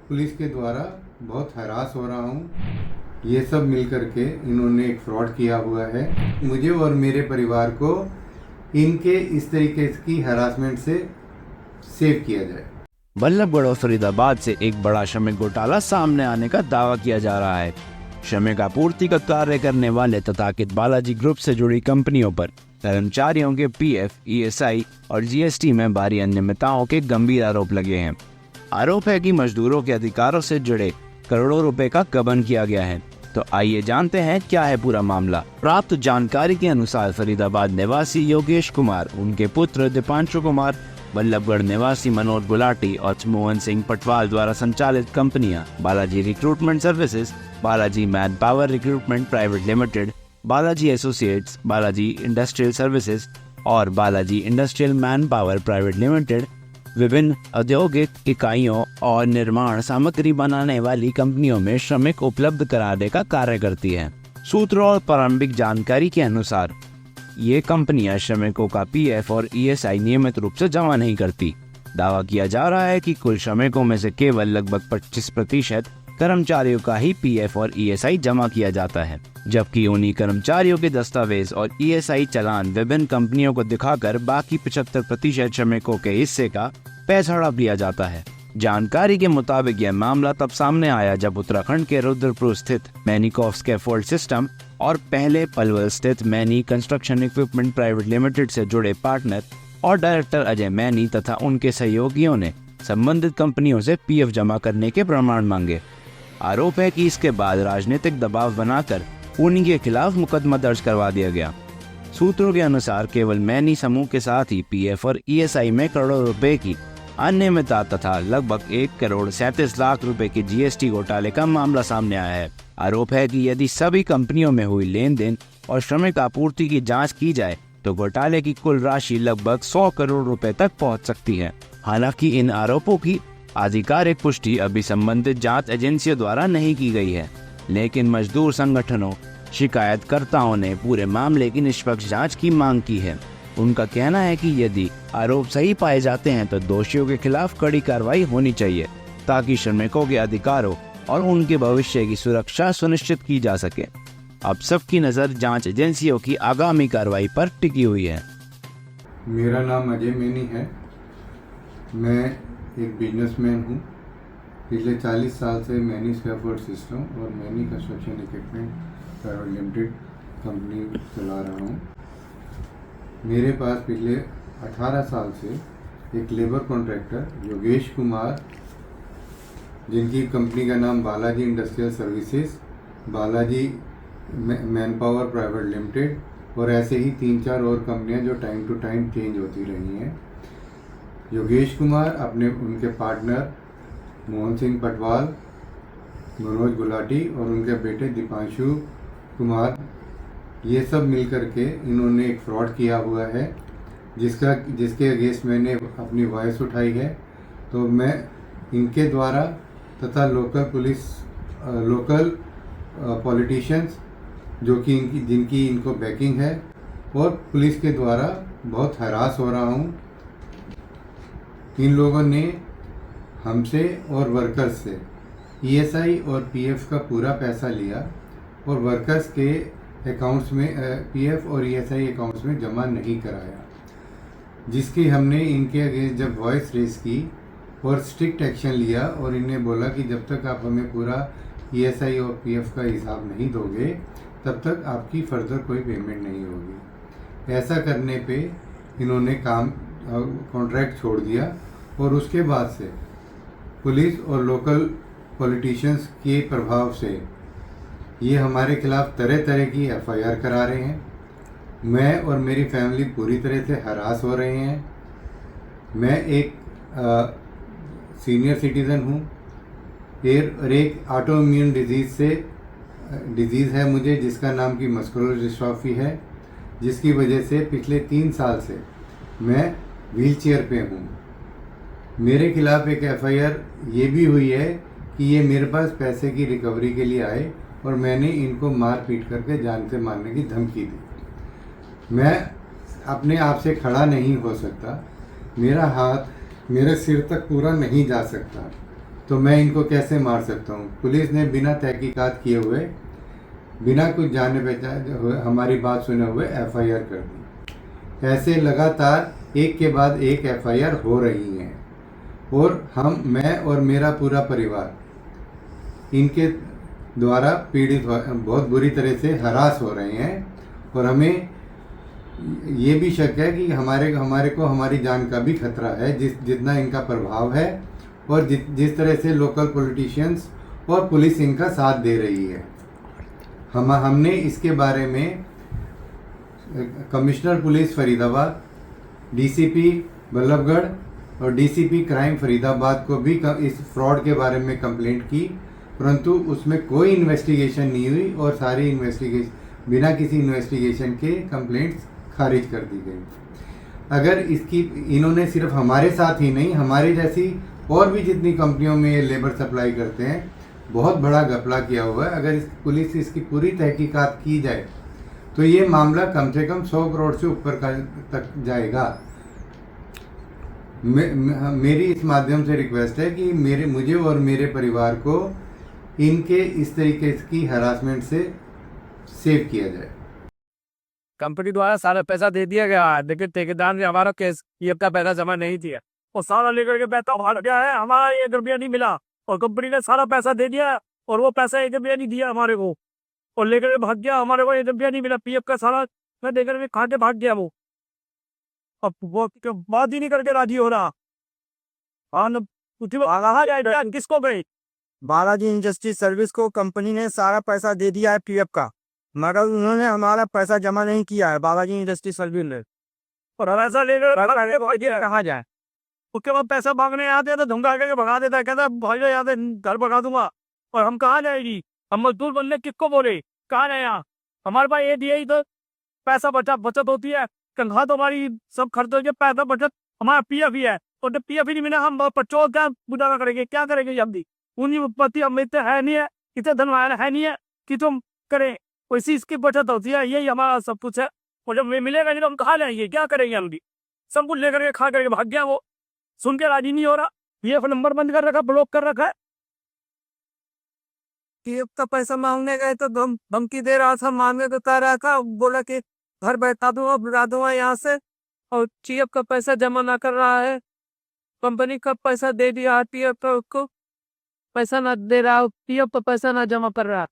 Police के द्वारा बहुत हरास हो रहा हूँ। ये सब मिल करके इन्होंने एक फ्रॉड किया हुआ है। मुझे और मेरे परिवार को इनके इस तरीके की हरासमेंट से सेव किया जाए। बल्लभगढ़ और फरीदाबाद से एक बड़ा श्रमिक घोटाला सामने आने का दावा किया जा रहा है। श्रमिक आपूर्ति का कार्य करने वाले तथाकथित बालाजी ग्रुप से जुड़ी कंपनियों पर कर्मचारियों के पीएफ, ईएसआई और जीएसटी में भारी अनियमितताओं के गंभीर आरोप लगे हैं। आरोप है कि मजदूरों के अधिकारों से जुड़े करोड़ों रुपए का गबन किया गया है। तो आइए जानते हैं क्या है पूरा मामला। प्राप्त जानकारी के अनुसार फरीदाबाद निवासी योगेश कुमार, उनके पुत्र दीपांशु कुमार, बल्लभगढ़ निवासी मनोज गुलाटी और मोहन सिंह पटवाल द्वारा संचालित कंपनियां Balaji recruitment services, Balaji manpower recruitment private limited, Balaji associates, Balaji industrial services और Balaji industrial manpower private limited विभिन्न औद्योगिक इकाइयों और निर्माण सामग्री बनाने वाली कंपनियों में श्रमिक उपलब्ध कराने का कार्य करती है। सूत्रों और प्रारंभिक जानकारी के अनुसार ये कंपनियां श्रमिकों का पीएफ और ईएसआई नियमित रूप से जमा नहीं करती। दावा किया जा रहा है कि कुल श्रमिकों में से केवल लगभग 25% कर्मचारियों का ही पीएफ और ईएसआई जमा किया जाता है, जबकि उन्हीं कर्मचारियों के दस्तावेज और ईएसआई चालान विभिन्न कंपनियों को दिखाकर बाकी 75% श्रमिकों के हिस्से का पैसा हड़प लिया जाता है। जानकारी के मुताबिक यह मामला तब सामने आया जब उत्तराखंड के रुद्रपुर स्थित मैनीकॉफ स्कैफोल्ड सिस्टम और पहले पलवल स्थित many construction equipment private limited से जुड़े पार्टनर और डायरेक्टर अजय मैनी तथा उनके सहयोगियों ने संबंधित कंपनियों से पीएफ जमा करने के प्रमाण मांगे। आरोप है कि इसके बाद राजनीतिक दबाव बनाकर उन्हीं के खिलाफ मुकदमा दर्ज करवा दिया गया। सूत्रों के अनुसार केवल मैनी समूह के साथ ही पीएफ और ईएसआई में करोड़ों रुपए की अनियमितता तथा लगभग 1,37,00,000 रुपए की जीएसटी घोटाले का मामला सामने आया है। आरोप है कि यदि सभी कंपनियों में हुई लेन देन और श्रमिक आपूर्ति की जांच की जाए तो घोटाले की कुल राशि लगभग 100 करोड़ रुपए तक पहुंच सकती है। हालांकि इन आरोपों की आधिकारिक पुष्टि अभी संबंधित जांच एजेंसियों द्वारा नहीं की गई है, लेकिन मजदूर संगठनों, शिकायतकर्ताओं ने पूरे मामले की निष्पक्ष जांच की मांग की है। उनका कहना है कि यदि आरोप सही पाए जाते हैं तो दोषियों के खिलाफ कड़ी कार्रवाई होनी चाहिए ताकि श्रमिकों के अधिकारों और उनके भविष्य की सुरक्षा सुनिश्चित की जा सके। अब सबकी नज़र जांच एजेंसियों की आगामी कार्रवाई पर टिकी हुई है। मेरा नाम अजय मैनी है। मैं एक बिजनेसमैन हूँ। पिछले 40 साल से मैनी स्कैफोल्ड सिस्टम और many construction equipment private limited company चला रहा हूँ। मेरे पास पिछले 18 साल से एक लेबर कॉन्ट्रैक्टर योगेश कुमार, जिनकी कंपनी का नाम Balaji industrial services, Balaji manpower private limited और ऐसे ही 3-4 और कंपनियां जो टाइम टू टाइम चेंज होती रही हैं। योगेश कुमार अपने उनके पार्टनर मोहन सिंह पटवाल, मनोज गुलाटी और उनके बेटे दीपांशु कुमार, ये सब मिल करके इन्होंने एक फ्रॉड किया हुआ है, जिसके अगेंस्ट मैंने अपनी वॉइस उठाई है। तो मैं इनके द्वारा तथा लोकल पॉलिटिशियंस जिनकी इनको बैकिंग है और पुलिस के द्वारा बहुत हरास हो रहा हूँ। इन लोगों ने हमसे और वर्कर्स से ईएसआई और पीएफ का पूरा पैसा लिया और वर्कर्स के अकाउंट्स में पीएफ और ईएसआई अकाउंट्स में जमा नहीं कराया, जिसकी हमने इनके अगेंस्ट जब वॉइस रेस की और स्ट्रिक्ट एक्शन लिया और इन्हें बोला कि जब तक आप हमें पूरा ईएसआई और पीएफ का हिसाब नहीं दोगे तब तक आपकी फर्दर कोई पेमेंट नहीं होगी। ऐसा करने पे इन्होंने कॉन्ट्रैक्ट छोड़ दिया और उसके बाद से पुलिस और लोकल पॉलिटिशियंस के प्रभाव से ये हमारे खिलाफ तरह तरह की एफआईआर करा रहे हैं। मैं और मेरी फैमिली पूरी तरह से हरास हो रहे हैं। मैं एक सीनियर सिटीज़न हूँ और एक ऑटोइम्यून डिजीज़ है मुझे, जिसका नाम की मस्कुलर डिस्ट्रॉफी है, जिसकी वजह से पिछले 3 साल से मैं व्हीलचेयर पे हूँ। मेरे खिलाफ एक एफआईआर ये भी हुई है कि ये मेरे पास पैसे की रिकवरी के लिए आए और मैंने इनको मार पीट करके जान से मारने की धमकी दी। मैं अपने आप से खड़ा नहीं हो सकता, मेरा हाथ मेरे सिर तक पूरा नहीं जा सकता। तो मैं इनको कैसे मार सकता हूँ। पुलिस ने बिना तहकीकात किए हुए, बिना कुछ जाने पहचाने हुए, हमारी बात सुने हुए एफआईआर कर दी। ऐसे लगातार एक के बाद एक एफआईआर हो रही हैं और मैं और मेरा पूरा परिवार इनके द्वारा पीड़ित बहुत बुरी तरह से हरास हो रहे हैं। और हमें ये भी शक है कि हमारे को हमारी जान का भी खतरा है, जितना इनका प्रभाव है और जिस तरह से लोकल पॉलिटिशियंस और पुलिस इनका साथ दे रही है। हमने इसके बारे में commissioner police Faridabad, DCP Ballabhgarh और डीसीपी क्राइम फरीदाबाद को भी इस फ्रॉड के बारे में कंप्लेंट की, परंतु उसमें कोई इन्वेस्टिगेशन नहीं हुई और सारी बिना किसी इन्वेस्टिगेशन के कंप्लेंट्स खारिज कर दी गई। अगर इन्होंने सिर्फ हमारे साथ ही नहीं, हमारे जैसी और भी जितनी कंपनियों में लेबर सप्लाई करते हैं, बहुत बड़ा घपला किया हुआ है। अगर पुलिस इसकी पूरी तहकीकात की जाए तो ये मामला कम से कम 100 करोड़ से ऊपर तक जाएगा। मेरी इस माध्यम से रिक्वेस्ट है कि मुझे और मेरे परिवार को इनके इस तरीके की हरासमेंट से सेव किया जाए। कंपनी द्वारा सारा पैसा दे दिया गया है, लेकिन ठेकेदार ने हमारा केस ये अपना पैसा जमा नहीं दिया और सारा लेकर के पैसा भाग गया है। हमारा 1 रुपया नहीं मिला और कंपनी ने सारा पैसा दे दिया और वो पैसा 1 रुपया नहीं दिया हमारे को और लेकर के भाग गया। हमारे को 1 रुपया नहीं मिला, पीएफ का सारा मैं देकर के खा के भाग गया वो। अब वो बात ही नहीं करके राजी हो रहा। किसको गई? बालाजी इंडस्ट्रीज सर्विस को कंपनी ने सारा पैसा दे दिया है पीएफ का, मगर उन्होंने हमारा पैसा जमा नहीं किया है बालाजी इंडस्ट्रीज सर्विस ने। और पैसा लेकर कहाँ जाए? उसके बाद पैसा मांगने आते हैं तो धमका करके भगा देता है, कहता भाई याद है घर भगा दूंगा। और हम कहाँ जाएगी? हम मजदूर बनने किसको बोले? कहाँ है यहाँ? हमारे पास ये दिया ही तो पैसा बचत होती है, तनख्वाह तो हमारी सब खर्च हो गया, पैसा बचत हमारा पीएफ ही है और जब पीएफ ही नहीं मिला हम पेट्रोल क्या बुढ़ावा करेंगे? क्या करेंगे? जल्दी उन्हीं उत्पत्ति हम इतने है नहीं है, इतने धनवान है नहीं है कि तुम करें। वैसी इसकी बचत होती है, यही हमारा सब कुछ है। और जब मिलेगा नहीं तो हम कहाँ जाएंगे? क्या करेंगे? हम भी सब कुछ लेकर के खा करके भाग गया। वो सुन के राजी नहीं हो रहा, पीएफ नंबर बंद कर रखा, ब्लॉक कर रखा है। पीएफ का पैसा मांगने गए तो धमकी दे रहा था, मांगने को तैयार रहा था, बोला कि घर बैठा दूंगा, बुला दूंगा यहाँ से। और पीएफ का पैसा जमा ना कर रहा है, कंपनी का पैसा दे दिया है, पीएफ को पैसा ना दे रहा, पीएफ का पैसा ना जमा कर रहा।